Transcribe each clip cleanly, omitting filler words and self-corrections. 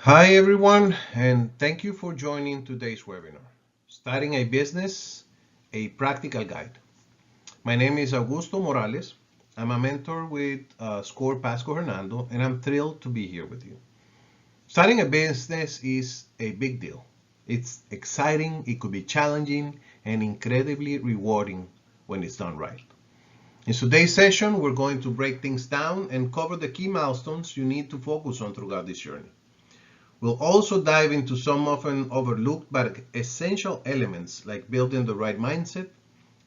Hi everyone, and thank you for joining today's webinar, Starting a Business, a Practical Guide. My name is Augusto Morales. I'm a mentor with SCORE Pasco Hernando, and I'm thrilled to be here with you. Starting a business is a big deal. It's exciting, it could be challenging, and incredibly rewarding when it's done right. In today's session, we're going to break things down and cover the key milestones you need to focus on throughout this journey. We'll also dive into some often overlooked but essential elements like building the right mindset,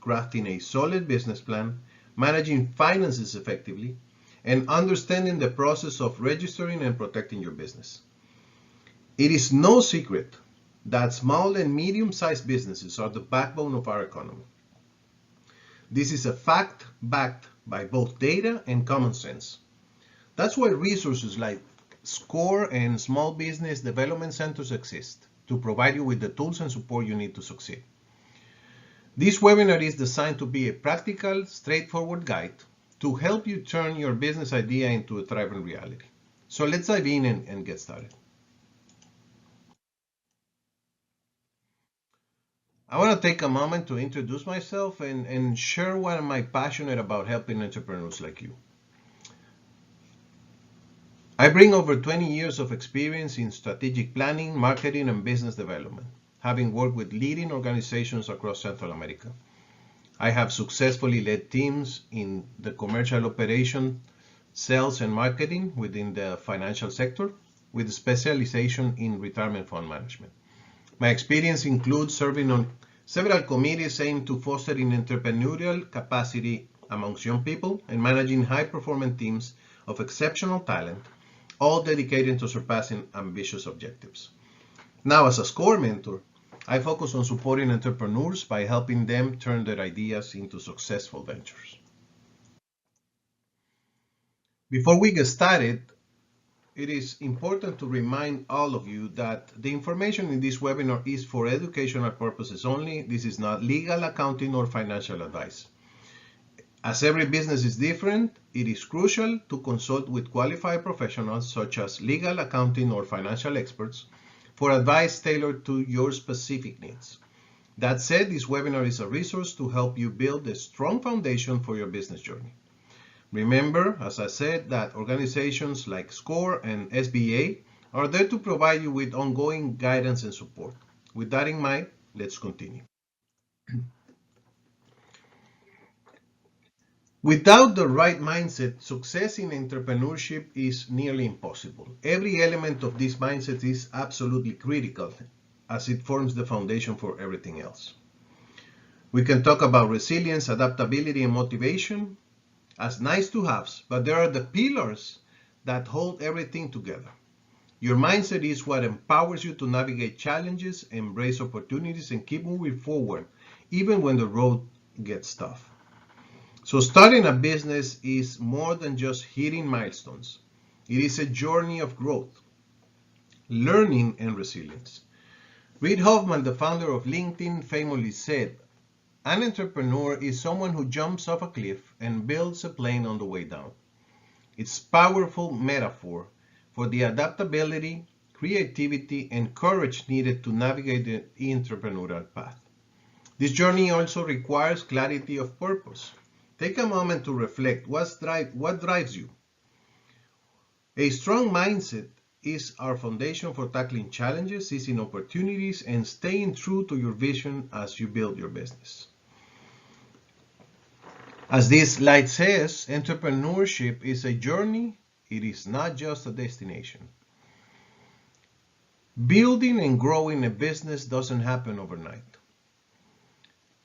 crafting a solid business plan, managing finances effectively, and understanding the process of registering and protecting your business. It is no secret that small and medium-sized businesses are the backbone of our economy. This is a fact backed by both data and common sense. That's why resources like SCORE and small business development centers exist to provide you with the tools and support you need to succeed. This webinar is designed to be a practical, straightforward guide to help you turn your business idea into a thriving reality. So let's dive in and get started. I want to take a moment to introduce myself and share why am I passionate about helping entrepreneurs like you. I bring over 20 years of experience in strategic planning, marketing, and business development, having worked with leading organizations across Central America. I have successfully led teams in the commercial operation, sales, and marketing within the financial sector, with specialization in retirement fund management. My experience includes serving on several committees aimed to fostering entrepreneurial capacity amongst young people and managing high-performing teams of exceptional talent, all dedicated to surpassing ambitious objectives. Now, as a SCORE mentor, I focus on supporting entrepreneurs by helping them turn their ideas into successful ventures. Before we get started, it is important to remind all of you that the information in this webinar is for educational purposes only. This is not legal, accounting, or financial advice. As every business is different, it is crucial to consult with qualified professionals such as legal, accounting, or financial experts for advice tailored to your specific needs. That said, this webinar is a resource to help you build a strong foundation for your business journey. Remember, as I said, that organizations like SCORE and SBA are there to provide you with ongoing guidance and support. With that in mind, let's continue. Without the right mindset, success in entrepreneurship is nearly impossible. Every element of this mindset is absolutely critical as it forms the foundation for everything else. We can talk about resilience, adaptability, and motivation as nice to haves, but there are the pillars that hold everything together. Your mindset is what empowers you to navigate challenges, embrace opportunities, and keep moving forward, even when the road gets tough. So starting a business is more than just hitting milestones. It is a journey of growth, learning, and resilience. Reid Hoffman, the founder of LinkedIn, famously said, "An entrepreneur is someone who jumps off a cliff and builds a plane on the way down." It's a powerful metaphor for the adaptability, creativity, and courage needed to navigate the entrepreneurial path. This journey also requires clarity of purpose. Take a moment to reflect what drives you. A strong mindset is our foundation for tackling challenges, seizing opportunities, and staying true to your vision as you build your business. As this slide says, entrepreneurship is a journey, it is not just a destination. Building and growing a business doesn't happen overnight.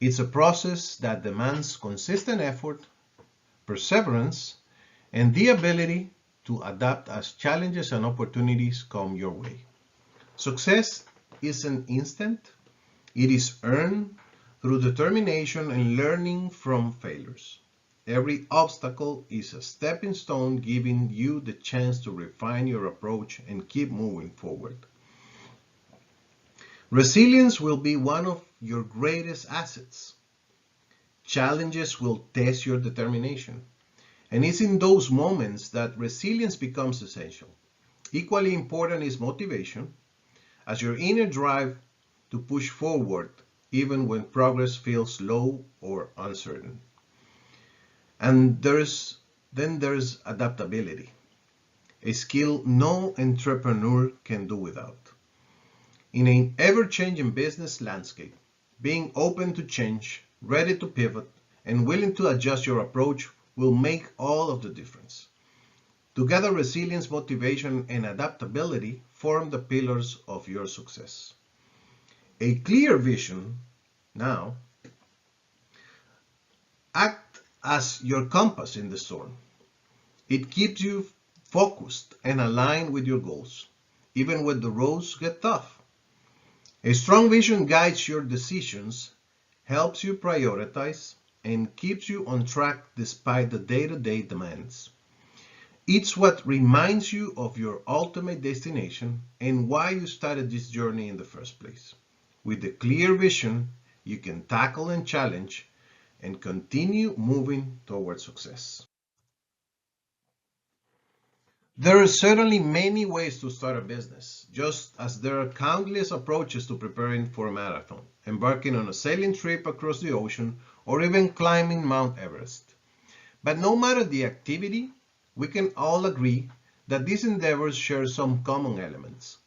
It's a process that demands consistent effort, perseverance, and the ability to adapt as challenges and opportunities come your way. Success isn't instant. It is earned through determination and learning from failures. Every obstacle is a stepping stone, giving you the chance to refine your approach and keep moving forward. Resilience will be one of your greatest assets. Challenges will test your determination. And it's in those moments that resilience becomes essential. Equally important is motivation, as your inner drive to push forward even when progress feels slow or uncertain. And there's adaptability, a skill no entrepreneur can do without. In an ever-changing business landscape, being open to change, ready to pivot, and willing to adjust your approach will make all of the difference. Together, resilience, motivation, and adaptability form the pillars of your success. A clear vision now act as your compass in the storm. It keeps you focused and aligned with your goals, even when the roads get tough. A strong vision guides your decisions, helps you prioritize, and keeps you on track despite the day-to-day demands. It's what reminds you of your ultimate destination and why you started this journey in the first place. With a clear vision, you can tackle and challenge and continue moving towards success. There are certainly many ways to start a business, just as there are countless approaches to preparing for a marathon, embarking on a sailing trip across the ocean, or even climbing Mount Everest. But no matter the activity, we can all agree that these endeavors share some common elements.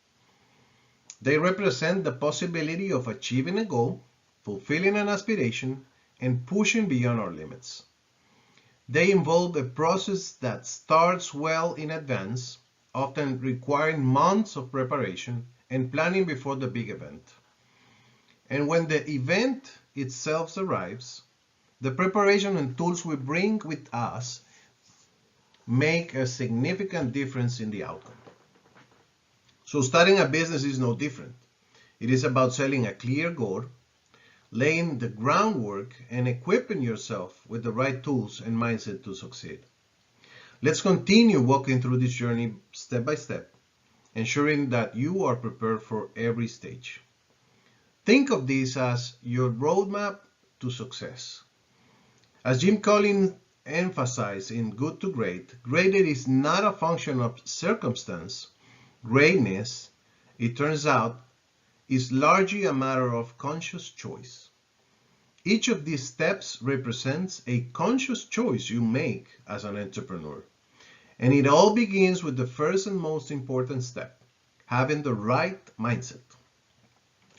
They represent the possibility of achieving a goal, fulfilling an aspiration, and pushing beyond our limits. They involve a process that starts well in advance, often requiring months of preparation and planning before the big event. And when the event itself arrives, the preparation and tools we bring with us make a significant difference in the outcome. So starting a business is no different. It is about setting a clear goal, laying the groundwork, and equipping yourself with the right tools and mindset to succeed. Let's continue walking through this journey step by step, ensuring that you are prepared for every stage. Think of this as your roadmap to success. As Jim Collins emphasized in Good to Great, greatness is not a function of circumstance. Greatness, it turns out, is largely a matter of conscious choice. Each of these steps represents a conscious choice you make as an entrepreneur. And it all begins with the first and most important step, having the right mindset.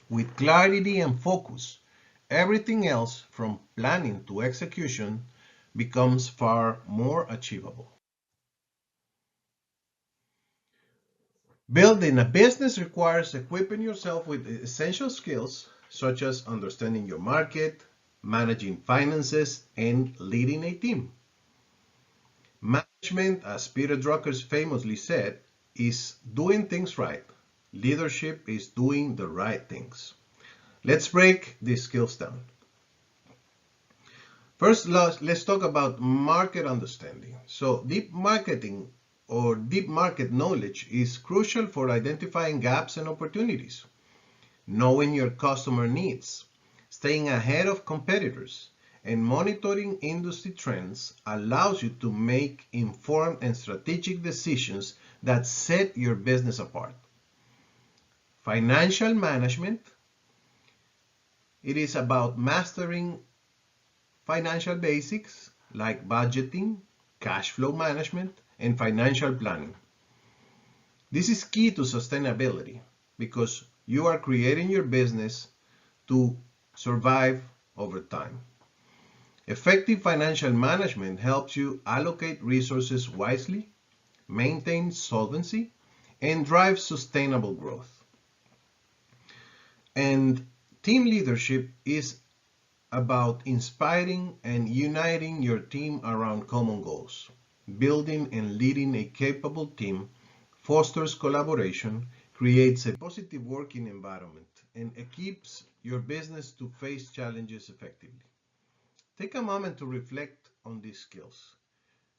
With clarity and focus, everything else from planning to execution becomes far more achievable. Building a business requires equipping yourself with essential skills such as understanding your market, managing finances, and leading a team. Management, as Peter Drucker famously said, is doing things right. Leadership is doing the right things. Let's break these skills down. First, let's talk about market understanding. So deep marketing or deep market knowledge is crucial for identifying gaps and opportunities. Knowing your customer needs, staying ahead of competitors, and monitoring industry trends allows you to make informed and strategic decisions that set your business apart. Financial management, it is about mastering financial basics like budgeting, cash flow management, and financial planning. This is key to sustainability because you are creating your business to survive over time. Effective financial management helps you allocate resources wisely, maintain solvency, and drive sustainable growth. And team leadership is about inspiring and uniting your team around common goals. Building and leading a capable team fosters collaboration, creates a positive working environment, and equips your business to face challenges effectively. Take a moment to reflect on these skills.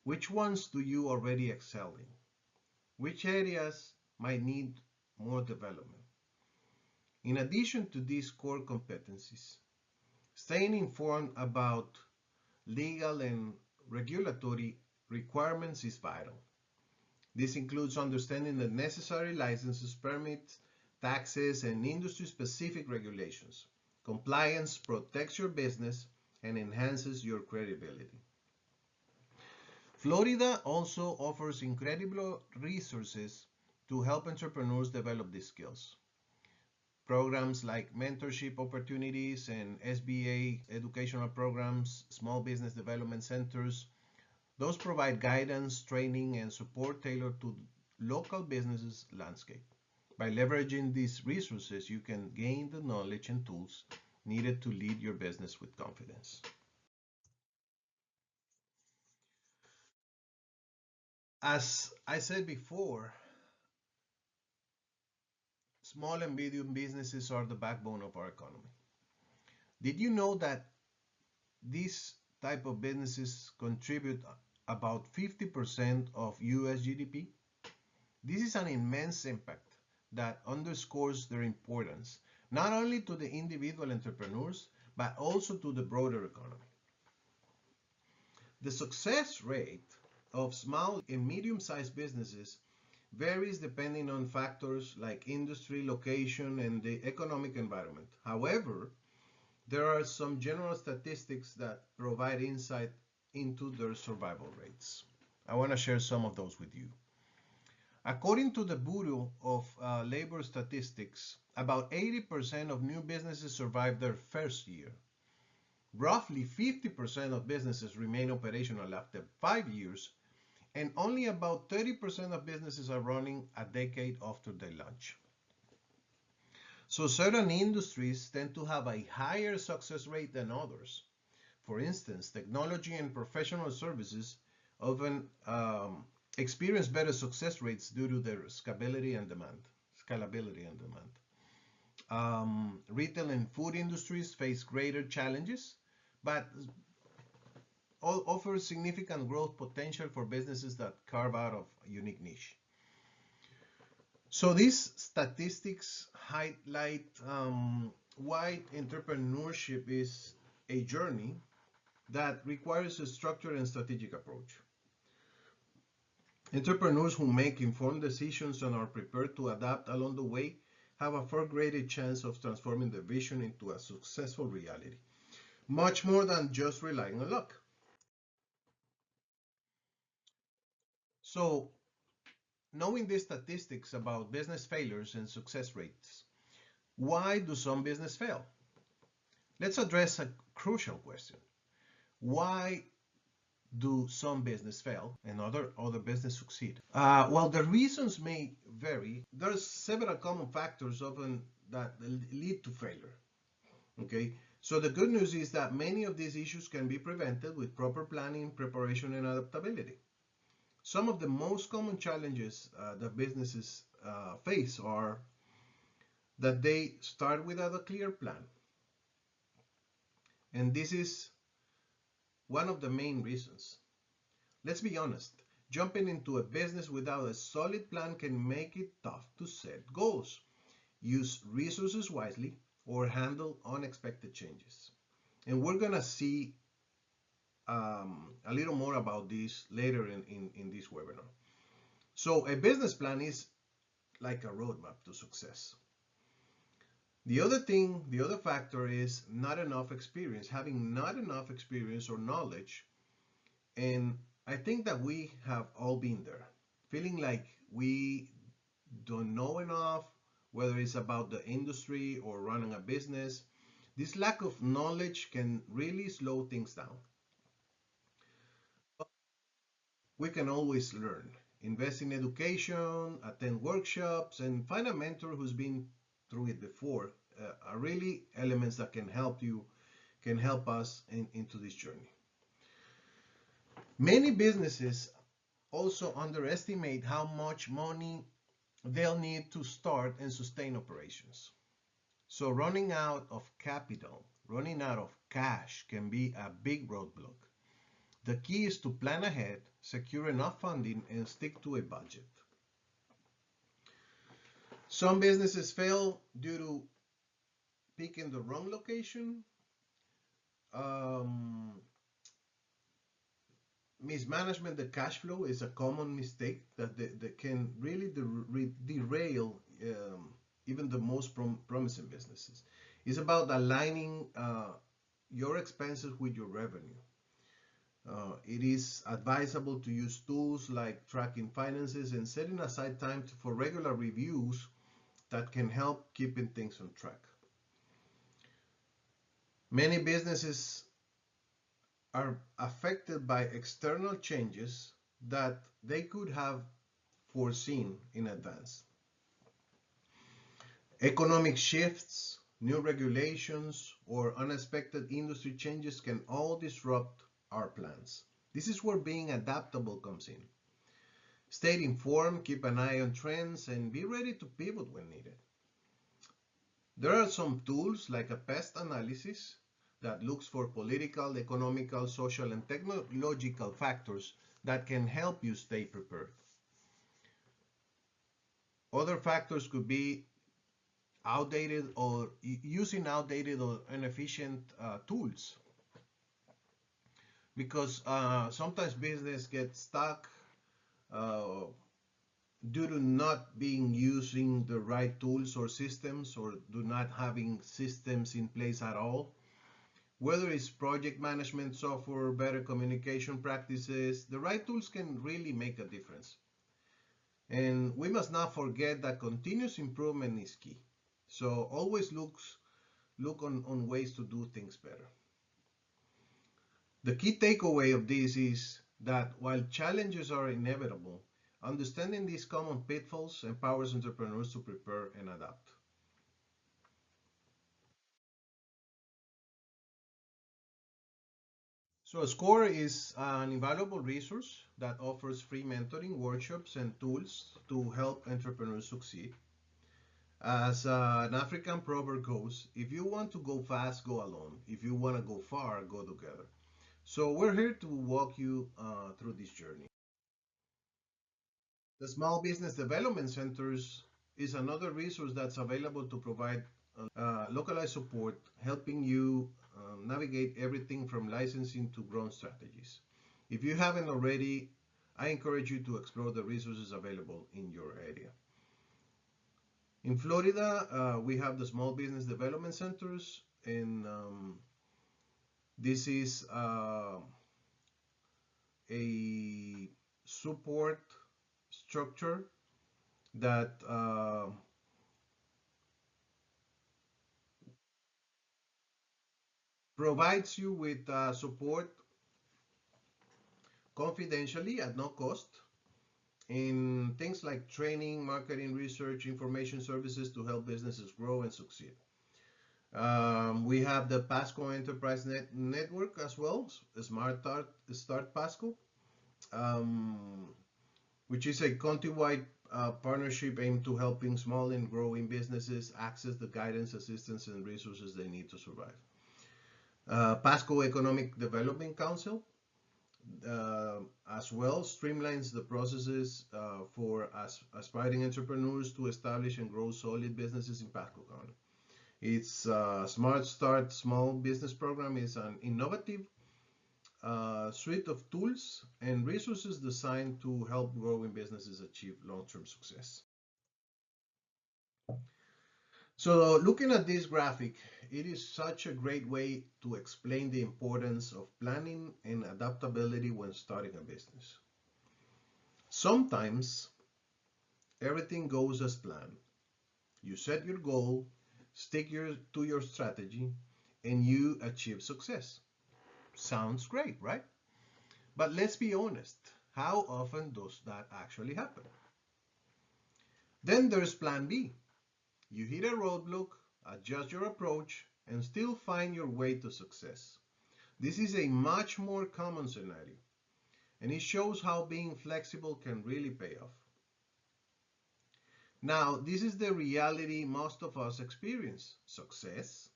Which ones do you already excel in? Which areas might need more development? In addition to these core competencies, staying informed about legal and regulatory requirements is vital. This includes understanding the necessary licenses, permits, taxes, and industry-specific regulations. Compliance protects your business and enhances your credibility. Florida also offers incredible resources to help entrepreneurs develop these skills. Programs like mentorship opportunities and SBA educational programs, small business development centers, those provide guidance, training, and support tailored to local businesses landscape. By leveraging these resources, you can gain the knowledge and tools needed to lead your business with confidence. As I said before, small and medium businesses are the backbone of our economy. Did you know that these type of businesses contribute about 50% of US GDP? This is an immense impact that underscores their importance, not only to the individual entrepreneurs, but also to the broader economy. The success rate of small and medium-sized businesses varies depending on factors like industry, location, and the economic environment. However, there are some general statistics that provide insight into their survival rates. I want to share some of those with you. According to the Bureau of Labor Statistics, about 80% of new businesses survive their first year. Roughly 50% of businesses remain operational after 5 years, and only about 30% of businesses are running a decade after they launch. So certain industries tend to have a higher success rate than others. For instance, technology and professional services often experience better success rates due to their scalability and demand. Retail and food industries face greater challenges, but offer significant growth potential for businesses that carve out of a unique niche. So these statistics highlight why entrepreneurship is a journey that requires a structured and strategic approach. Entrepreneurs who make informed decisions and are prepared to adapt along the way have a far greater chance of transforming their vision into a successful reality, much more than just relying on luck. So, knowing these statistics about business failures and success rates, why do some business fail? Let's address a crucial question. Why do some business fail and other business succeed? Well, the reasons may vary. There's several common factors often that lead to failure. Okay, so the good news is that many of these issues can be prevented with proper planning, preparation, and adaptability. Some of the most common challenges that businesses face are that they start without a clear plan. And this is one of the main reasons. Let's be honest, jumping into a business without a solid plan can make it tough to set goals, use resources wisely, or handle unexpected changes. And we're going to see a little more about this later in this webinar. So a business plan is like a roadmap to success. The other factor is not enough experience, having not enough experience or knowledge. And I think that we have all been there, feeling like we don't know enough, whether it's about the industry or running a business. This lack of knowledge can really slow things down. We can always learn, invest in education, attend workshops, and find a mentor who's been through it before are really elements that can help us into this journey. Many businesses also underestimate how much money they'll need to start and sustain operations. So running out of capital, running out of cash can be a big roadblock. The key is to plan ahead, secure enough funding, and stick to a budget. Some businesses fail due to picking the wrong location, Mismanagement, the cash flow is a common mistake that can really derail even the most promising businesses. It's about aligning your expenses with your revenue. It is advisable to use tools like tracking finances and setting aside time for regular reviews that can help keeping things on track. Many businesses are affected by external changes that they could have foreseen in advance. Economic shifts, new regulations, or unexpected industry changes can all disrupt our plans. This is where being adaptable comes in. Stay informed, keep an eye on trends, and be ready to pivot when needed. There are some tools like a pest analysis that looks for political, economical, social, and technological factors that can help you stay prepared. Other factors could be outdated or using outdated or inefficient tools, because sometimes business gets stuck uh, due to not being using the right tools or systems, or do not having systems in place at all. Whether it's project management software, better communication practices, the right tools can really make a difference. And we must not forget that continuous improvement is key. So always look on ways to do things better. The key takeaway of this is that while challenges are inevitable, understanding these common pitfalls empowers entrepreneurs to prepare and adapt. So SCORE is an invaluable resource that offers free mentoring, workshops, and tools to help entrepreneurs succeed. As an African proverb goes, if you want to go fast, go alone. If you want to go far, go together. So we're here to walk you through this journey. The Small Business Development Centers is another resource that's available to provide localized support, helping you navigate everything from licensing to growth strategies. If you haven't already, I encourage you to explore the resources available in your area. In Florida, we have the Small Business Development Centers, and this is a support structure that provides you with support confidentially at no cost in things like training, marketing, research, information services to help businesses grow and succeed. We have the Pasco Enterprise Network as well, Smart Start Pasco, which is a countrywide partnership aimed to helping small and growing businesses access the guidance, assistance, and resources they need to survive. Pasco Economic Development Council as well streamlines the processes for aspiring entrepreneurs to establish and grow solid businesses in Pasco County. Its Smart Start Small Business Program is an innovative suite of tools and resources designed to help growing businesses achieve long-term success. So looking at this graphic, it is such a great way to explain the importance of planning and adaptability when starting a business. Sometimes everything goes as planned. You set your goal, stick to your strategy, and you achieve success. Sounds great, right? But let's be honest, how often does that actually happen? Then there's plan B. You hit a roadblock, adjust your approach, and still find your way to success. This is a much more common scenario, and it shows how being flexible can really pay off. Now, this is the reality most of us experience: success.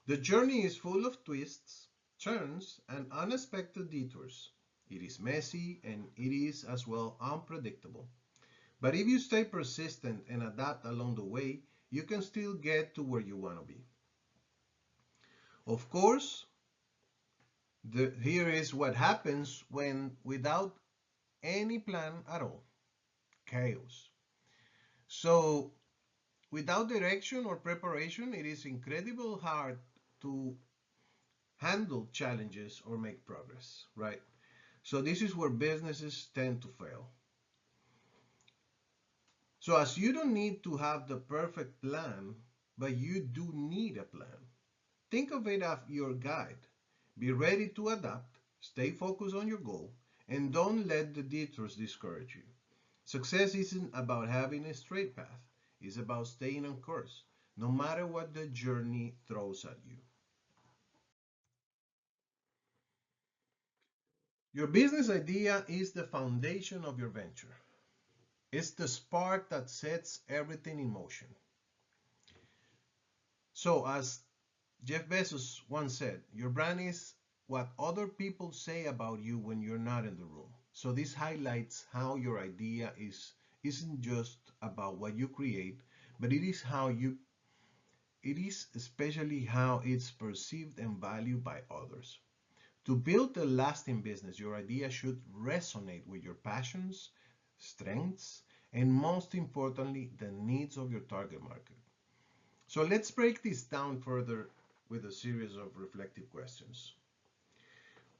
The journey is full of twists, turns, and unexpected detours. It is messy and it is as well unpredictable. But if you stay persistent and adapt along the way, you can still get to where you want to be. Of course, Here is what happens when without any plan at all, chaos. So without direction or preparation, it is incredibly hard to handle challenges or make progress, right? So this is where businesses tend to fail. So as you don't need to have the perfect plan, but you do need a plan. Think of it as your guide. Be ready to adapt, stay focused on your goal, and don't let the detours discourage you. Success isn't about having a straight path, it's about staying on course, no matter what the journey throws at you. Your business idea is the foundation of your venture. It's the spark that sets everything in motion. So, as Jeff Bezos once said, your brand is what other people say about you when you're not in the room. So this highlights how your idea isn't just about what you create, but it is especially how it's perceived and valued by others. To build a lasting business, your idea should resonate with your passions, strengths, and most importantly, the needs of your target market. So let's break this down further with a series of reflective questions.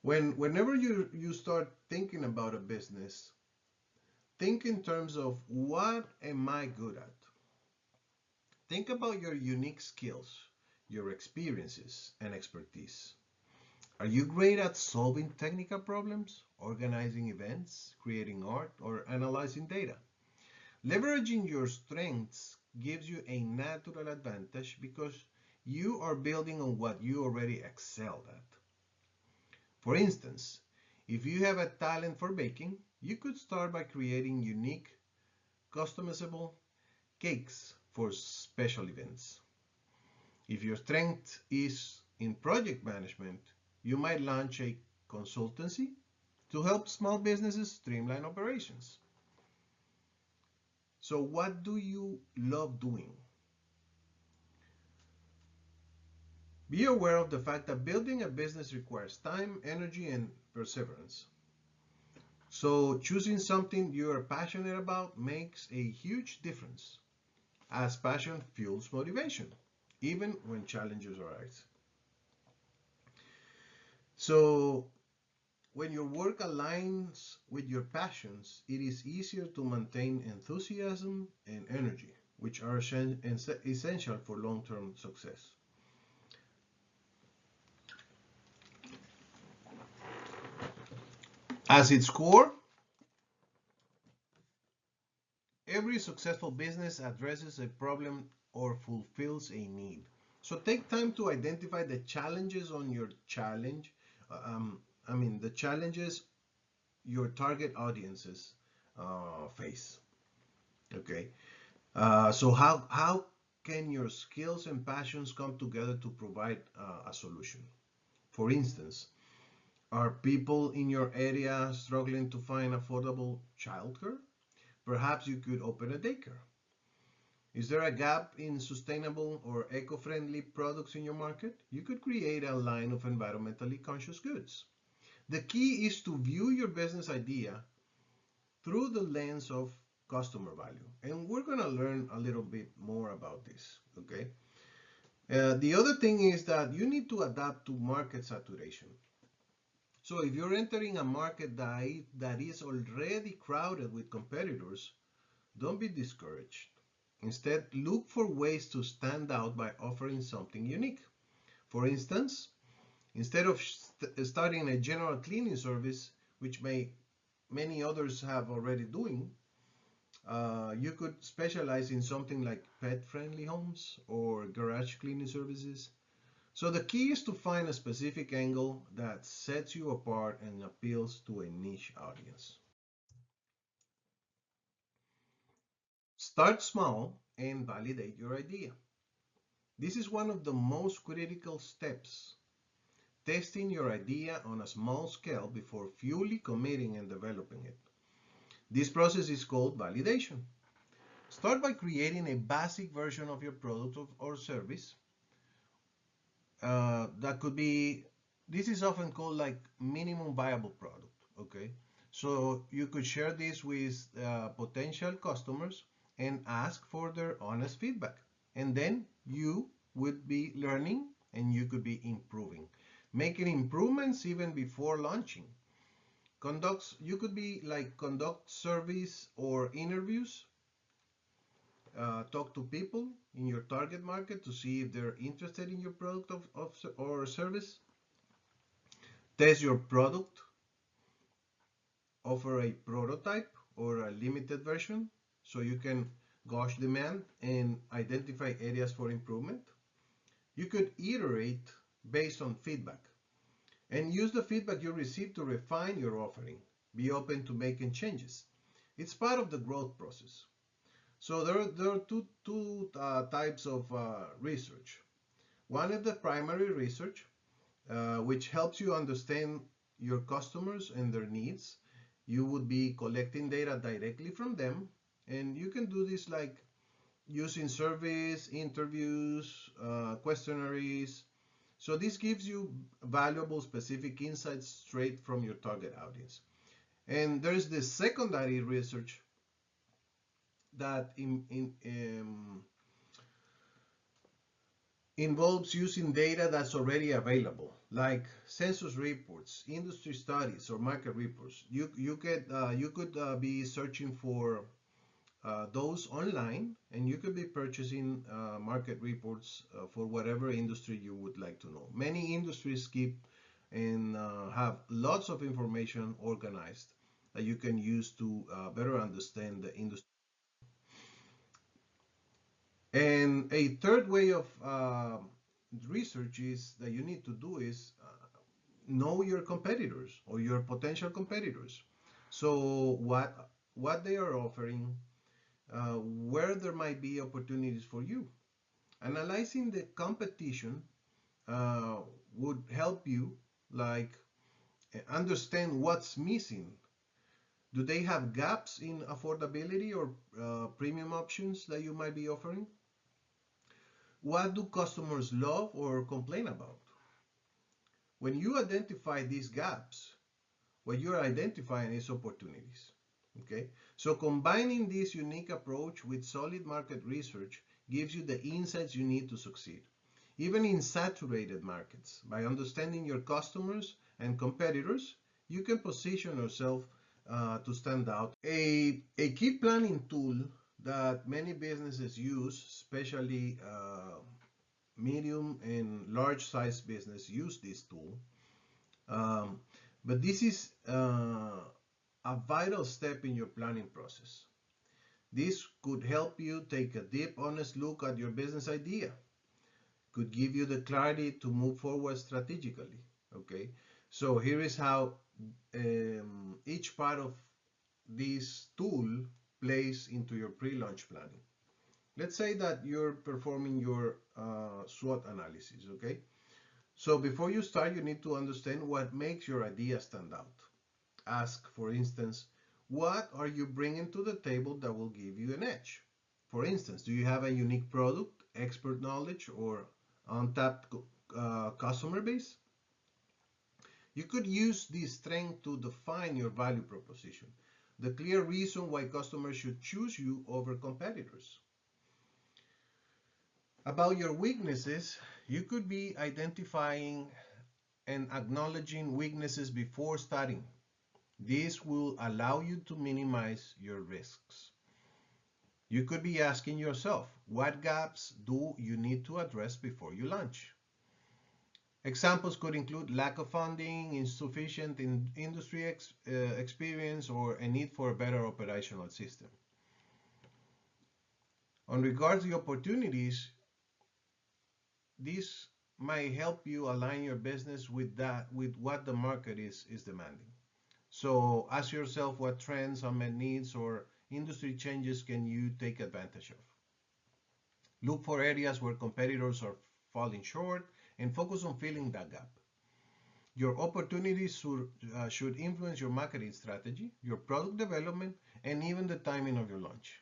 Whenever you start thinking about a business, think in terms of what am I good at? Think about your unique skills, your experiences, and expertise. Are you great at solving technical problems, organizing events, creating art, or analyzing data? Leveraging your strengths gives you a natural advantage because you are building on what you already excelled at. For instance, if you have a talent for baking, you could start by creating unique, customizable cakes for special events. If your strength is in project management, you might launch a consultancy to help small businesses streamline operations. So what do you love doing? Be aware of the fact that building a business requires time, energy, and perseverance. So choosing something you are passionate about makes a huge difference, as passion fuels motivation, even when challenges arise. So when your work aligns with your passions, it is easier to maintain enthusiasm and energy, which are essential for long-term success. As its core, every successful business addresses a problem or fulfills a need. So take time to identify the challenges on your challenge. The challenges your target audiences face. Okay. So how can your skills and passions come together to provide a solution? For instance, are people in your area struggling to find affordable childcare? Perhaps you could open a daycare. Is there a gap in sustainable or eco-friendly products in your market? You could create a line of environmentally conscious goods. The key is to view your business idea through the lens of customer value. And we're going to learn a little bit more about this, okay? The other thing is that you need to adapt to market saturation. So if you're entering a market that is already crowded with competitors, don't be discouraged. Instead, look for ways to stand out by offering something unique. For instance, instead of starting a general cleaning service, which many others have already doing, you could specialize in something like pet-friendly homes or garage cleaning services. So the key is to find a specific angle that sets you apart and appeals to a niche audience. Start small and validate your idea. This is one of the most critical steps. Testing your idea on a small scale before fully committing and developing it. This process is called validation. Start by creating a basic version of your product or service. That could be This is often called like minimum viable product, okay? So you could share this with potential customers and ask for their honest feedback. And then you would be learning and you could be improving, making improvements even before launching. You could be like conduct surveys or interviews, talk to people in your target market to see if they're interested in your product or service. Test your product, offer a prototype or a limited version so you can gauge demand and identify areas for improvement. You could iterate based on feedback and use the feedback you receive to refine your offering. Be open to making changes. It's part of the growth process. So there are two types of research. One is the primary research, which helps you understand your customers and their needs. You would be collecting data directly from them, and you can do this like using surveys, interviews, questionnaires. So this gives you valuable specific insights straight from your target audience. And there's the secondary research that involves using data that's already available, like census reports, industry studies, or market reports. You could be searching for those online, and you could be purchasing market reports for whatever industry you would like to know. Many industries keep and have lots of information organized that you can use to better understand the industry. And a third way of research is that you need to do is know your competitors or your potential competitors. So what they are offering, where there might be opportunities for you. Analyzing the competition would help you like understand what's missing. Do they have gaps in affordability or premium options that you might be offering? What do customers love or complain about? When you identify these gaps, what you're identifying is opportunities. Okay, so combining this unique approach with solid market research gives you the insights you need to succeed. Even in saturated markets, by understanding your customers and competitors, you can position yourself to stand out. A key planning tool that many businesses use, especially medium and large size business use this tool. But this is a vital step in your planning process. This could help you take a deep, honest look at your business idea. Could give you the clarity to move forward strategically. Okay, so here is how each part of this tool plays into your pre-launch planning. Let's say that you're performing your SWOT analysis, okay? So before you start, you need to understand what makes your idea stand out. Ask, for instance, what are you bringing to the table that will give you an edge? For instance, do you have a unique product, expert knowledge, or untapped customer base? You could use this strength to define your value proposition, the clear reason why customers should choose you over competitors. About your weaknesses, you could be identifying and acknowledging weaknesses before starting. This will allow you to minimize your risks. You could be asking yourself, what gaps do you need to address before you launch? Examples could include lack of funding, insufficient industry experience, or a need for a better operational system. On regards to the opportunities, this might help you align your business with what the market is demanding. So ask yourself what trends, unmet needs, or industry changes can you take advantage of. Look for areas where competitors are falling short and focus on filling that gap. Your opportunities should influence your marketing strategy, your product development, and even the timing of your launch.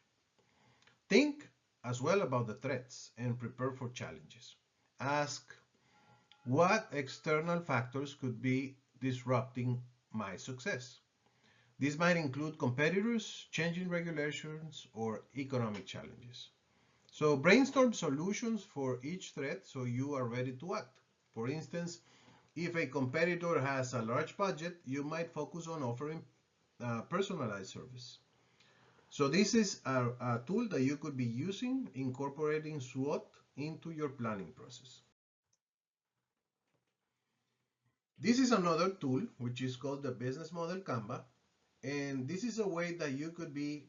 Think as well about the threats and prepare for challenges. Ask What external factors could be disrupting my success? This might include competitors, changing regulations, or economic challenges. So brainstorm solutions for each threat so you are ready to act. For instance, if a competitor has a large budget, you might focus on offering personalized service. So this is a tool that you could be using, incorporating SWOT into your planning process. This is another tool which is called the Business Model Canva, and this is a way that you could be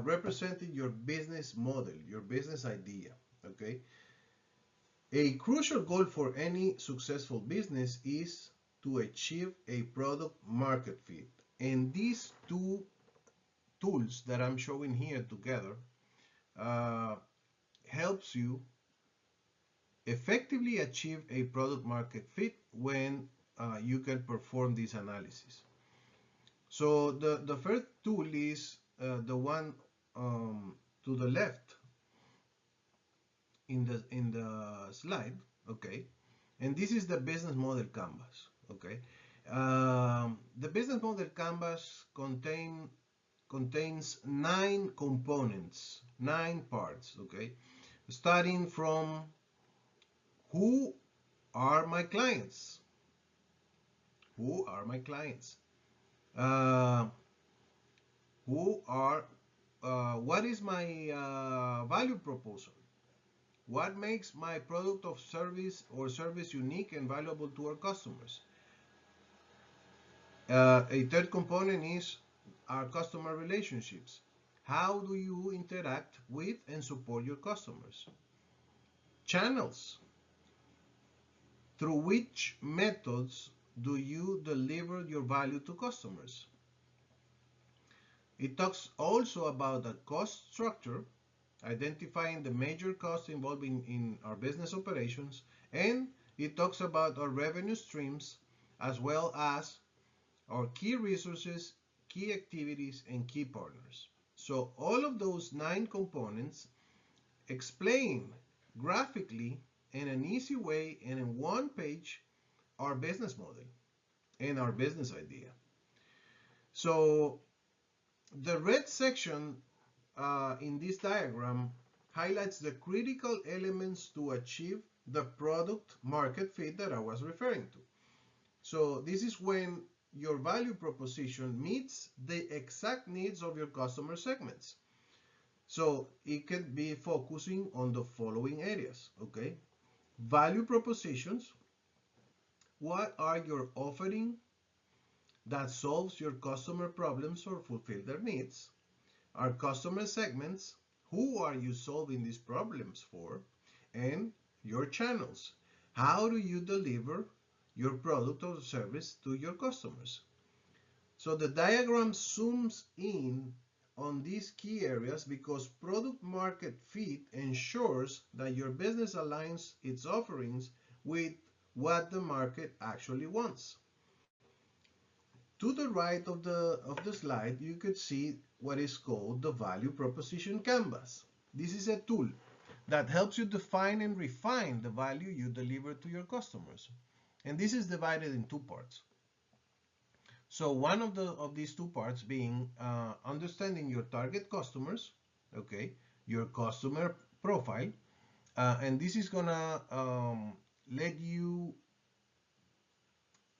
representing your business model, your business idea. Okay. A crucial goal for any successful business is to achieve a product market fit. And these two tools that I'm showing here together uh, helps you effectively achieve a product market fit when you can perform this analysis. So the first tool is the one to the left in the slide, okay? And this is the business model canvas, okay? The business model canvas contains 9 components, 9 parts, okay? Starting from who are my clients? Who are my clients? Uh, what is my value proposal? What makes my product of service or service unique and valuable to our customers? A third component is our customer relationships. How do you interact with and support your customers? Channels. Through which methods do you deliver your value to customers? It talks also about the cost structure, identifying the major costs involved in our business operations, and it talks about our revenue streams as well as our key resources, key activities, and key partners. So all of those 9 components explain graphically in an easy way and in one page our business model and our business idea. So the red section in this diagram highlights the critical elements to achieve the product market fit that I was referring to. So this is when your value proposition meets the exact needs of your customer segments. So it can be focusing on the following areas, okay? Value propositions. What are you offering that solves your customer problems or fulfill their needs? Our customer segments, who are you solving these problems for? And your channels, how do you deliver your product or service to your customers? So the diagram zooms in on these key areas because product market fit ensures that your business aligns its offerings with what the market actually wants. To the right of the slide, you could see what is called the value proposition canvas. This is a tool that helps you define and refine the value you deliver to your customers. And this is divided in 2 parts. So one of these 2 parts being understanding your target customers, okay, your customer profile, and this is gonna let you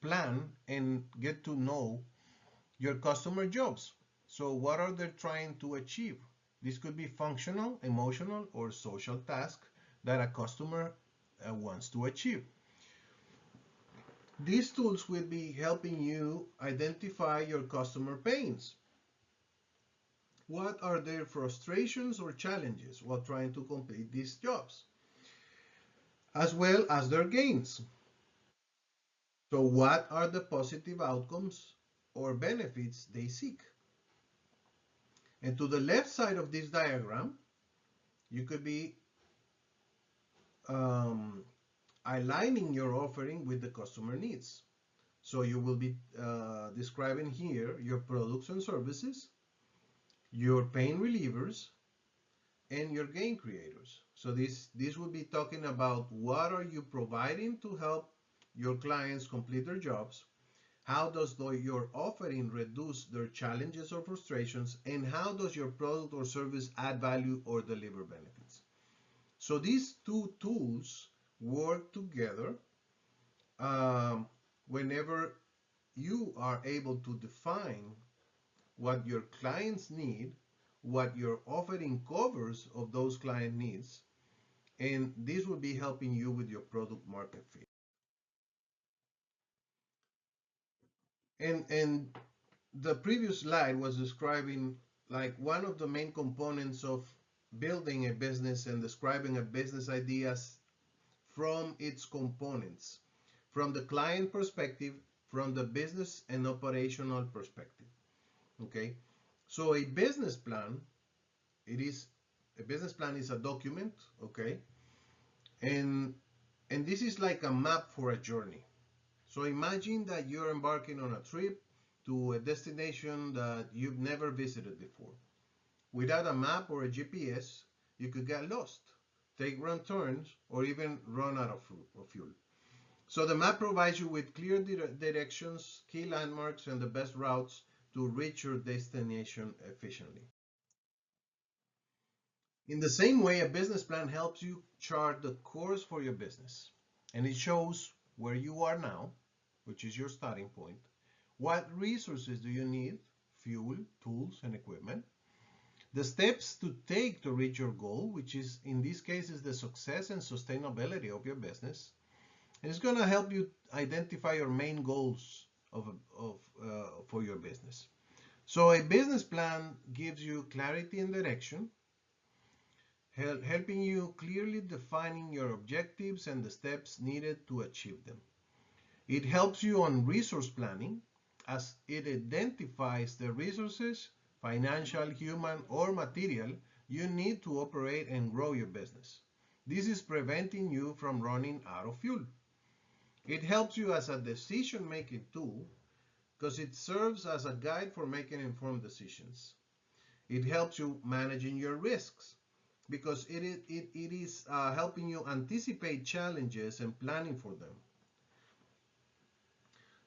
plan and get to know your customer jobs. So what are they trying to achieve? This could be functional, emotional, or social task that a customer wants to achieve. These tools will be helping you identify your customer pains. What are their frustrations or challenges while trying to complete these jobs? As well as their gains. So what are the positive outcomes or benefits they seek? And to the left side of this diagram, you could be aligning your offering with the customer needs. So you will be describing here your products and services, your pain relievers, and your gain creators. So this will be talking about what are you providing to help your clients complete their jobs? How does your offering reduce their challenges or frustrations? And how does your product or service add value or deliver benefits? So these two tools work together whenever you are able to define what your clients need, what your offering covers of those client needs, and this will be helping you with your product market fit. And the previous slide was describing like one of the main components of building a business and describing a business ideas from its components, from the client perspective, from the business and operational perspective. Okay, so a business plan, a business plan is a document, okay, and this is like a map for a journey. So imagine that you're embarking on a trip to a destination that you've never visited before. Without a map or a GPS, you could get lost, take wrong turns, or even run out of fuel. So the map provides you with clear directions, key landmarks, and the best routes to reach your destination efficiently. In the same way, a business plan helps you chart the course for your business, and it shows where you are now, which is your starting point. What resources do you need? Fuel, tools, and equipment. The steps to take to reach your goal, which is in this case is the success and sustainability of your business. And it's going to help you identify your main goals for your business. So a business plan gives you clarity and direction, helping you clearly defining your objectives and the steps needed to achieve them. It helps you on resource planning as it identifies the resources, financial, human, or material you need to operate and grow your business. This is preventing you from running out of fuel. It helps you as a decision-making tool because it serves as a guide for making informed decisions. It helps you managing your risks because it is helping you anticipate challenges and planning for them.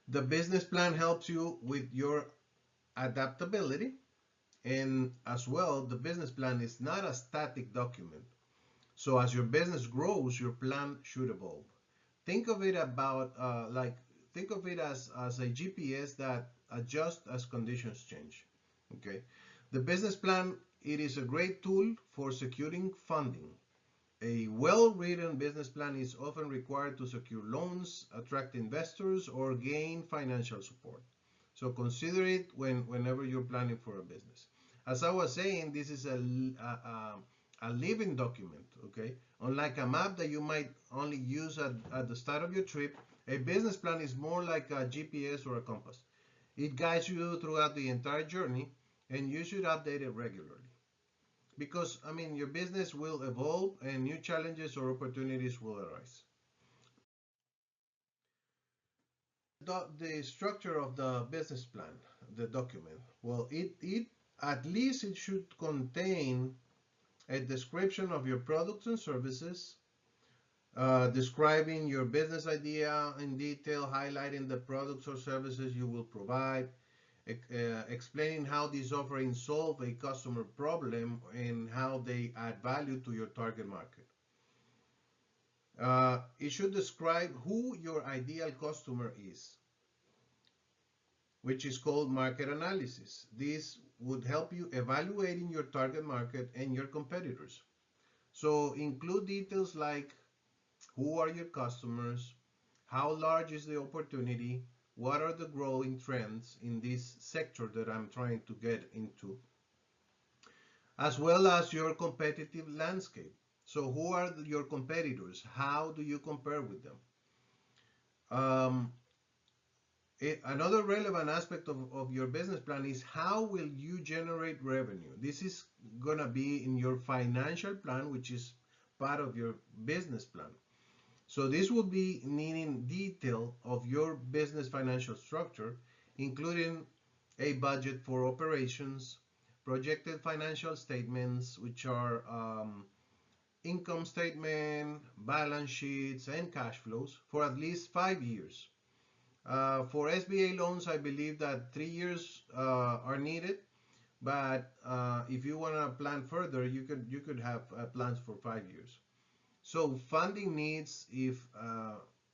The business plan helps you with your adaptability, and as well, the business plan is not a static document. So as your business grows, your plan should evolve. Think of it think of it as a GPS that adjusts as conditions change. Okay, the business plan, it is a great tool for securing funding. A well-written business plan is often required to secure loans, attract investors, or gain financial support. So consider it whenever you're planning for a business. As I was saying, this is a living document, okay? Unlike a map that you might only use at the start of your trip, a business plan is more like a GPS or a compass. It guides you throughout the entire journey, and you should update it regularly. Because, I mean, your business will evolve and new challenges or opportunities will arise. The structure of the business plan, the document, well, it at least it should contain a description of your products and services, describing your business idea in detail, highlighting the products or services you will provide, explaining how these offerings solve a customer problem and how they add value to your target market. It should describe who your ideal customer is, which is called market analysis. This would help you evaluating your target market and your competitors. So include details like who are your customers, how large is the opportunity, what are the growing trends in this sector that I'm trying to get into, as well as your competitive landscape. So who are your competitors? How do you compare with them? Another relevant aspect of your business plan is how will you generate revenue? This is going to be in your financial plan, which is part of your business plan. So this will be needing detail of your business financial structure, including a budget for operations, projected financial statements, which are income statement, balance sheets, and cash flows for at least 5 years. For SBA loans, I believe that 3 years are needed, but if you want to plan further, you could have plans for 5 years. So funding needs, if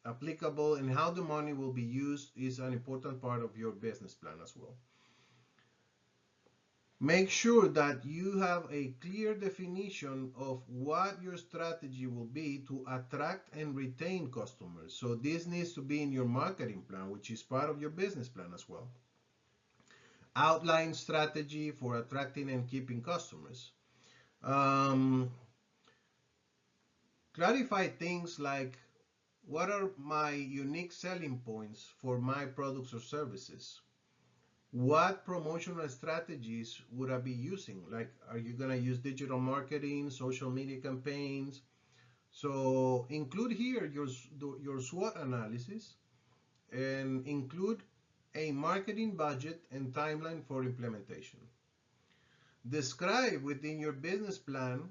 applicable, and how the money will be used is an important part of your business plan as well. Make sure that you have a clear definition of what your strategy will be to attract and retain customers. So this needs to be in your marketing plan, which is part of your business plan as well. Outline strategy for attracting and keeping customers. Clarify things like, what are my unique selling points for my products or services? What promotional strategies would I be using? Like, are you going to use digital marketing, social media campaigns? So include here your SWOT analysis and include a marketing budget and timeline for implementation. Describe within your business plan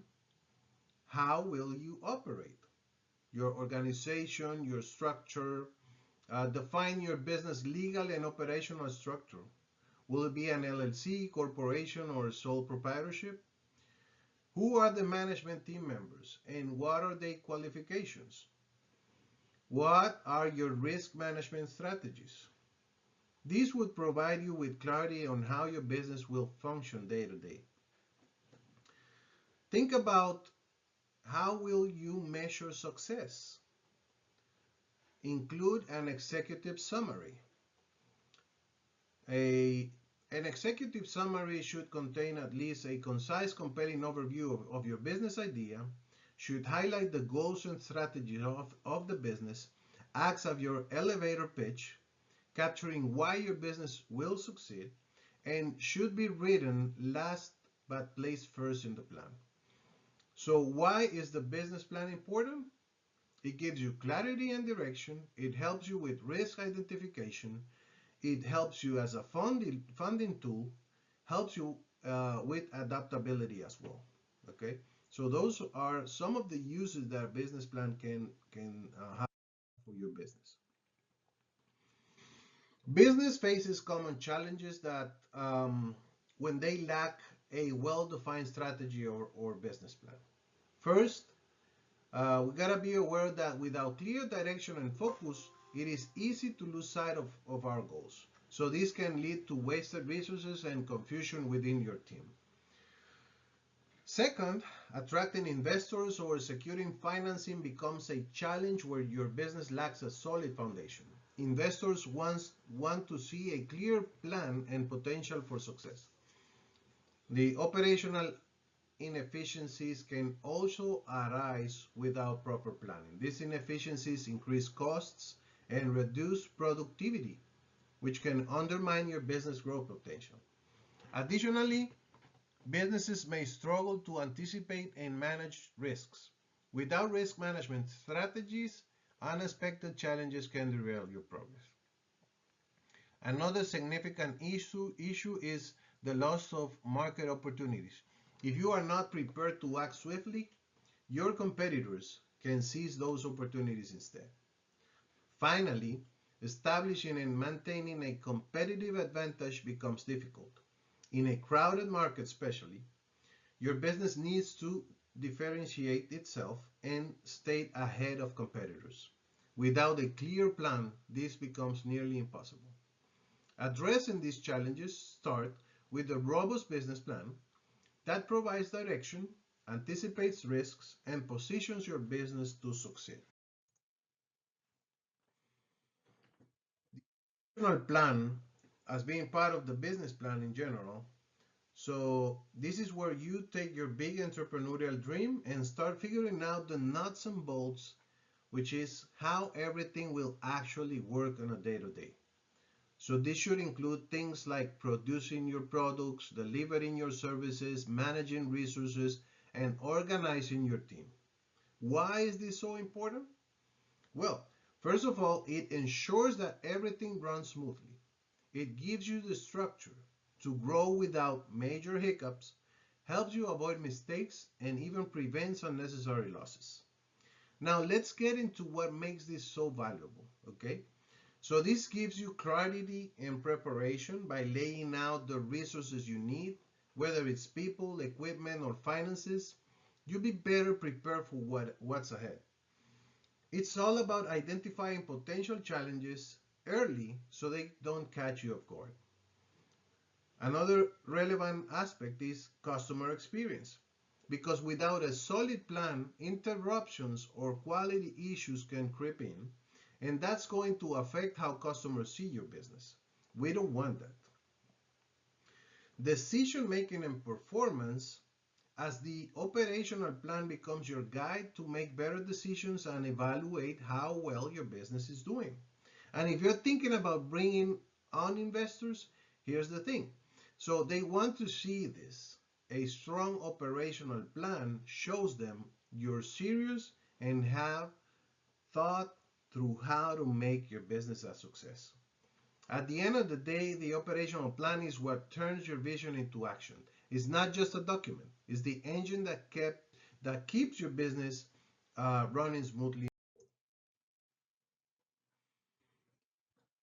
how will you operate, your organization, your structure. Define your business legal and operational structure. Will it be an LLC, corporation, or sole proprietorship? Who are the management team members and what are their qualifications? What are your risk management strategies? This would provide you with clarity on how your business will function day to day. Think about, how will you measure success? Include an executive summary. An executive summary should contain at least a concise, compelling overview of your business idea, should highlight the goals and strategies of the business, acts as your elevator pitch, capturing why your business will succeed, and should be written last but placed first in the plan. So why is the business plan important? It gives you clarity and direction. It helps you with risk identification. It helps you as a funding tool, helps you with adaptability as well. Okay, so those are some of the uses that a business plan can have for your business. Business faces common challenges that when they lack a well-defined strategy or business plan. First, we gotta be aware that without clear direction and focus, it is easy to lose sight of our goals. So this can lead to wasted resources and confusion within your team. Second, attracting investors or securing financing becomes a challenge where your business lacks a solid foundation. Investors want to see a clear plan and potential for success. The operational inefficiencies can also arise without proper planning. These inefficiencies increase costs and reduce productivity, which can undermine your business growth potential. Additionally, businesses may struggle to anticipate and manage risks. Without risk management strategies, unexpected challenges can derail your progress. Another significant issue is the loss of market opportunities. If you are not prepared to act swiftly, your competitors can seize those opportunities instead. Finally, establishing and maintaining a competitive advantage becomes difficult. In a crowded market especially, your business needs to differentiate itself and stay ahead of competitors. Without a clear plan, this becomes nearly impossible. Addressing these challenges start with a robust business plan that provides direction, anticipates risks, and positions your business to succeed. The operational plan, as being part of the business plan in general, so this is where you take your big entrepreneurial dream and start figuring out the nuts and bolts, which is how everything will actually work on a day-to-day. So this should include things like producing your products, delivering your services, managing resources, and organizing your team. Why is this so important? Well, first of all, it ensures that everything runs smoothly. It gives you the structure to grow without major hiccups, helps you avoid mistakes, and even prevents unnecessary losses. Now let's get into what makes this so valuable, okay? So this gives you clarity and preparation by laying out the resources you need, whether it's people, equipment, or finances. You'll be better prepared for what's ahead. It's all about identifying potential challenges early so they don't catch you off guard. Another relevant aspect is customer experience, because without a solid plan, interruptions or quality issues can creep in, and that's going to affect how customers see your business. We don't want that. Decision making and performance, as the operational plan becomes your guide to make better decisions and evaluate how well your business is doing. And if you're thinking about bringing on investors, here's the thing. So they want to see this. A strong operational plan shows them you're serious and have thought through how to make your business a success. At the end of the day, the operational plan is what turns your vision into action. It's not just a document. It's the engine that keeps your business running smoothly.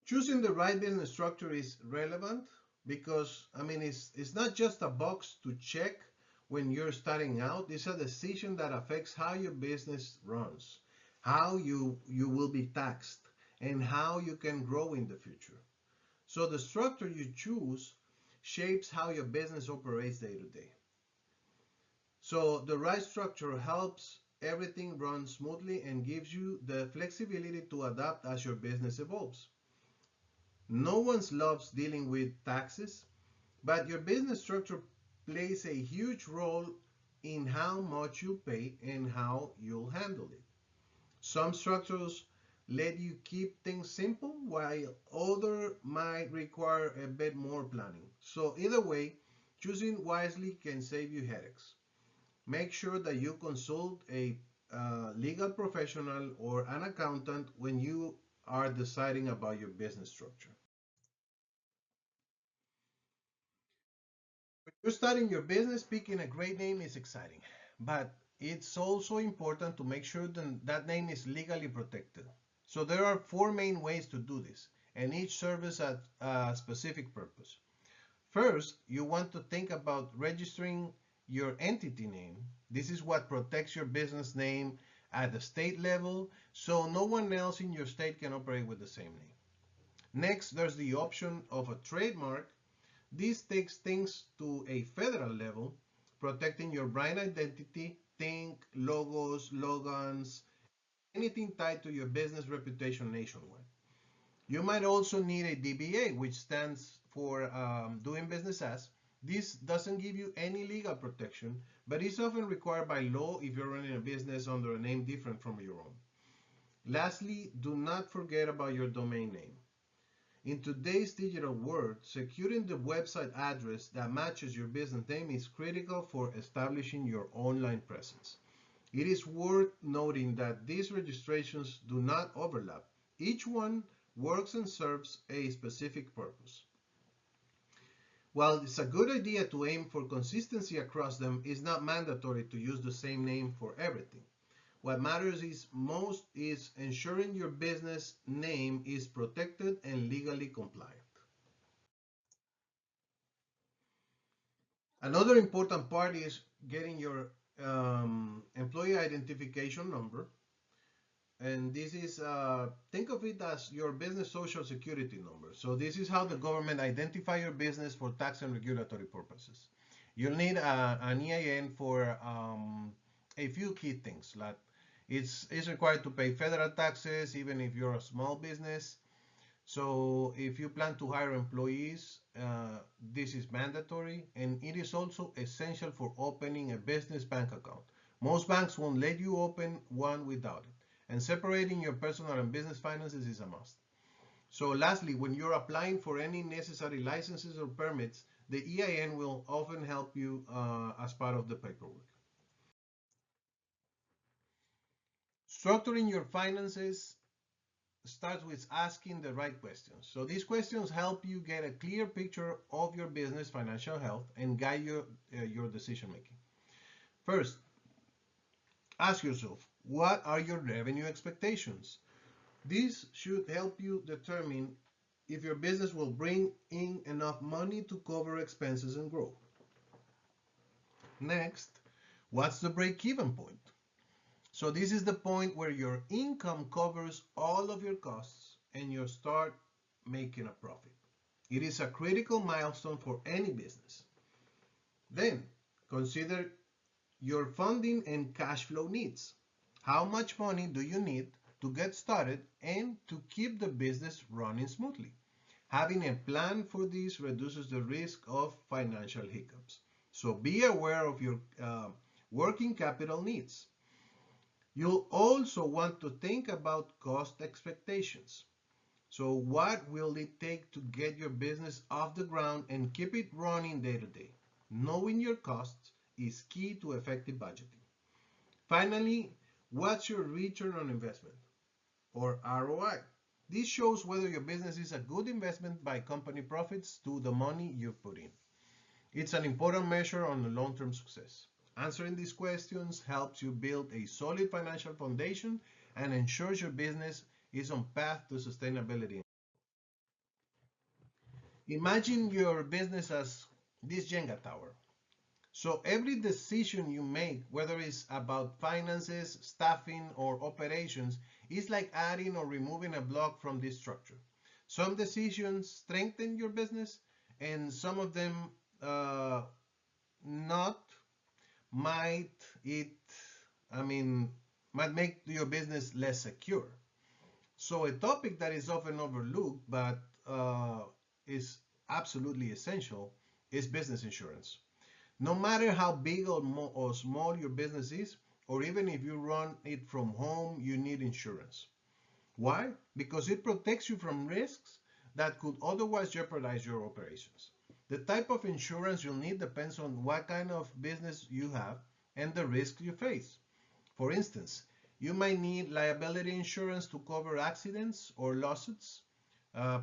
Choosing the right business structure is relevant because it's not just a box to check when you're starting out. It's a decision that affects how your business runs, how you will be taxed, and how you can grow in the future. So the structure you choose shapes how your business operates day to day. So the right structure helps everything run smoothly and gives you the flexibility to adapt as your business evolves. No one loves dealing with taxes, but your business structure plays a huge role in how much you pay and how you'll handle it. Some structures let you keep things simple, while others might require a bit more planning. So either way, choosing wisely can save you headaches. Make sure that you consult a legal professional or an accountant when you are deciding about your business structure. When you're starting your business, picking a great name is exciting, but it's also important to make sure that that name is legally protected. So there are four main ways to do this, and each serves a specific purpose. First, you want to think about registering your entity name. This is what protects your business name at the state level, so no one else in your state can operate with the same name. Next, there's the option of a trademark. This takes things to a federal level, protecting your brand identity, think logos, slogans, anything tied to your business reputation nationwide. You might also need a DBA, which stands for doing business as. This doesn't give you any legal protection, but is often required by law if you're running a business under a name different from your own. Lastly, do not forget about your domain name. In today's digital world, securing the website address that matches your business name is critical for establishing your online presence. It is worth noting that these registrations do not overlap. Each one works and serves a specific purpose. While it's a good idea to aim for consistency across them, it's not mandatory to use the same name for everything. What matters is most is ensuring your business name is protected and legally compliant. Another important part is getting your employee identification number. And this is, think of it as your business social security number. So this is how the government identify your business for tax and regulatory purposes. You'll need an EIN for a few key things. Like it's required to pay federal taxes, even if you're a small business. So if you plan to hire employees, this is mandatory, and it is also essential for opening a business bank account. Most banks won't let you open one without it, and separating your personal and business finances is a must. So lastly, when you're applying for any necessary licenses or permits, the EIN will often help you as part of the paperwork. Structuring your finances starts with asking the right questions. So these questions help you get a clear picture of your business financial health and guide your decision making. First, ask yourself, what are your revenue expectations? This should help you determine if your business will bring in enough money to cover expenses and grow. Next, what's the break-even point? So this is the point where your income covers all of your costs and you start making a profit. It is a critical milestone for any business. Then consider your funding and cash flow needs. How much money do you need to get started and to keep the business running smoothly? Having a plan for this reduces the risk of financial hiccups. So be aware of your working capital needs. You'll also want to think about cost expectations. So what will it take to get your business off the ground and keep it running day to day? Knowing your costs is key to effective budgeting. Finally, what's your return on investment, or ROI? This shows whether your business is a good investment by company profits to the money you've put in. It's an important measure on the long-term success. Answering these questions helps you build a solid financial foundation and ensures your business is on path to sustainability. Imagine your business as this Jenga tower. So every decision you make, whether it's about finances, staffing, or operations, is like adding or removing a block from this structure. Some decisions strengthen your business, and some of them not might it, I mean, might make your business less secure. So a topic that is often overlooked but is absolutely essential is business insurance. No matter how big or small your business is, or even if you run it from home, you need insurance. Why? Because it protects you from risks that could otherwise jeopardize your operations. The type of insurance you'll need depends on what kind of business you have and the risk you face. For instance, you might need liability insurance to cover accidents or lawsuits,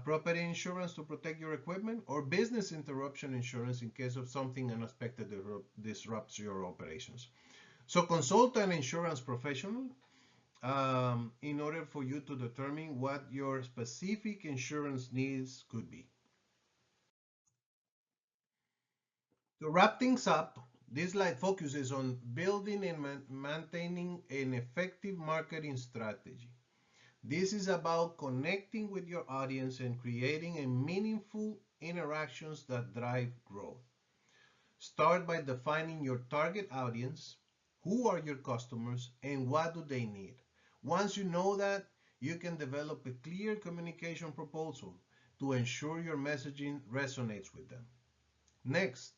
property insurance to protect your equipment, or business interruption insurance in case of something unexpected disrupts your operations. So consult an insurance professional in order for you to determine what your specific insurance needs could be. To wrap things up, this slide focuses on building and maintaining an effective marketing strategy. This is about connecting with your audience and creating a meaningful interactions that drive growth. Start by defining your target audience, who are your customers, and what do they need. Once you know that, you can develop a clear communication proposal to ensure your messaging resonates with them. Next,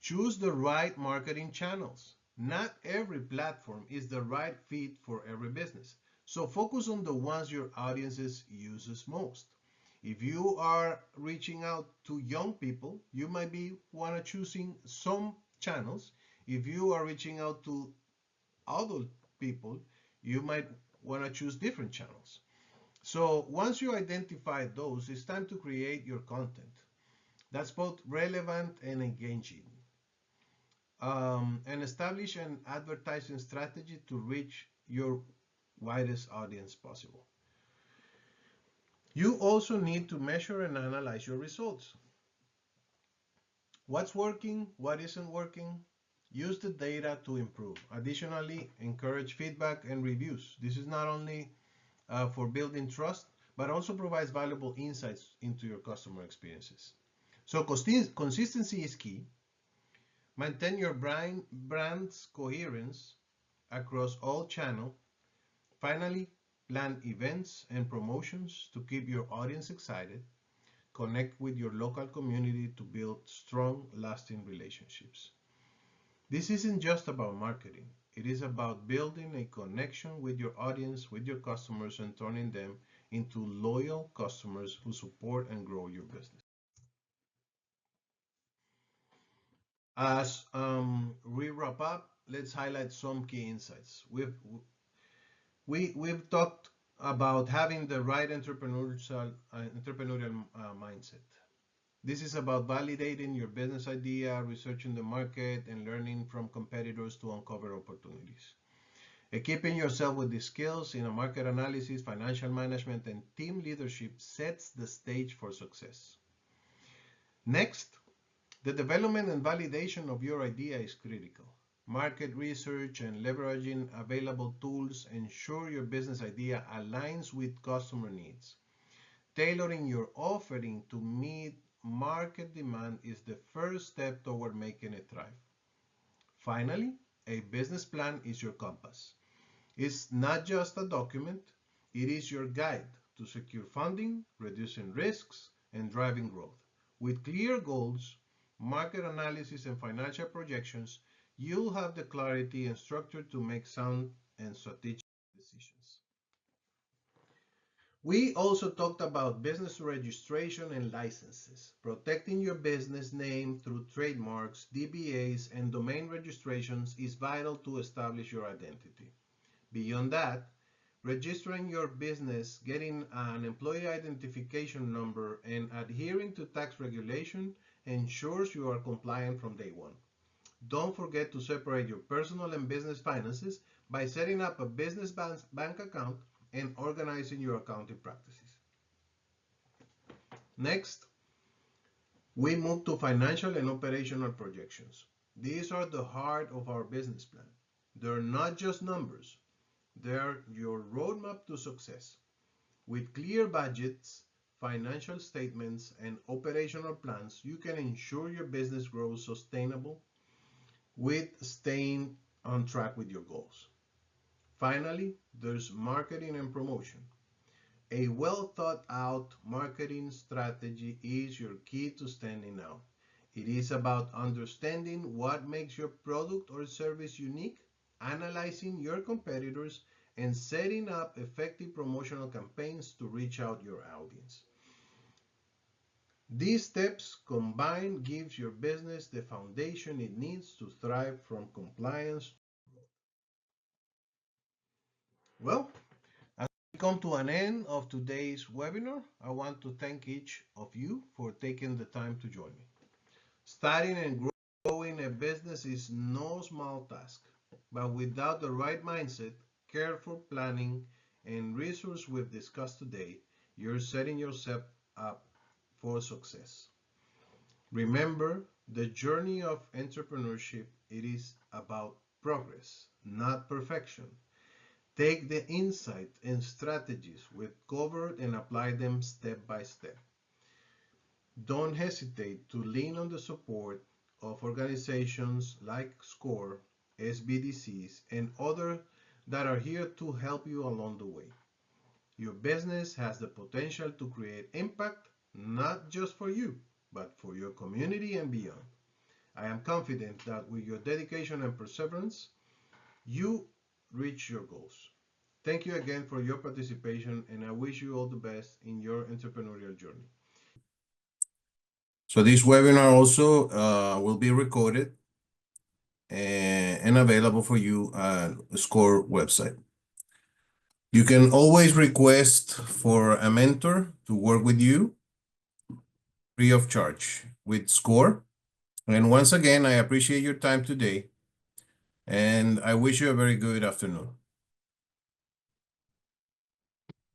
choose the right marketing channels. Not every platform is the right fit for every business, so focus on the ones your audiences uses most. If you are reaching out to young people, you might be want to choosing some channels. If you are reaching out to adult people, you might want to choose different channels. So once you identify those, it's time to create your content that's both relevant and engaging. And establish an advertising strategy to reach your widest audience possible. You also need to measure and analyze your results. What's working, what isn't working? Use the data to improve. Additionally, encourage feedback and reviews. This is not only for building trust, but also provides valuable insights into your customer experiences. So consistency is key. Maintain your brand's coherence across all channels. Finally, plan events and promotions to keep your audience excited. Connect with your local community to build strong, lasting relationships. This isn't just about marketing. It is about building a connection with your audience, with your customers, and turning them into loyal customers who support and grow your business. As we wrap up, let's highlight some key insights. We've talked about having the right entrepreneurial mindset. This is about validating your business idea, researching the market, and learning from competitors to uncover opportunities. Equipping yourself with these skills in a market analysis, financial management, and team leadership sets the stage for success. Next, the development and validation of your idea is critical. Market research and leveraging available tools ensure your business idea aligns with customer needs. Tailoring your offering to meet market demand is the first step toward making it thrive. Finally, a business plan is your compass. It's not just a document, it is your guide to secure funding, reducing risks, and driving growth. With clear goals, market analysis, and financial projections, you'll have the clarity and structure to make sound and strategic decisions. We also talked about business registration and licenses. Protecting your business name through trademarks, DBAs, and domain registrations is vital to establish your identity. Beyond that, registering your business, getting an employee identification number, and adhering to tax regulation ensures you are compliant from day one. Don't forget to separate your personal and business finances by setting up a business bank account and organizing your accounting practices. Next, we move to financial and operational projections. These are the heart of our business plan. They're not just numbers, they're your roadmap to success. With clear budgets, financial statements, and operational plans, you can ensure your business grows sustainable with staying on track with your goals. Finally, there's marketing and promotion. A well thought out marketing strategy is your key to standing out. It is about understanding what makes your product or service unique, analyzing your competitors, and setting up effective promotional campaigns to reach out your audience. These steps combined gives your business the foundation it needs to thrive from compliance. Well, as we come to an end of today's webinar, I want to thank each of you for taking the time to join me. Starting and growing a business is no small task, but without the right mindset, careful planning, and resources we've discussed today, you're setting yourself up for success. Remember, the journey of entrepreneurship, it is about progress, not perfection. Take the insight and strategies we've covered and apply them step by step. Don't hesitate to lean on the support of organizations like SCORE, SBDCs, and others that are here to help you along the way. Your business has the potential to create impact, not just for you, but for your community and beyond. I am confident that with your dedication and perseverance, you reach your goals. Thank you again for your participation, and I wish you all the best in your entrepreneurial journey. So this webinar also will be recorded and available for you at the SCORE website. You can always request for a mentor to work with you free of charge with SCORE. And once again, I appreciate your time today, and I wish you a very good afternoon.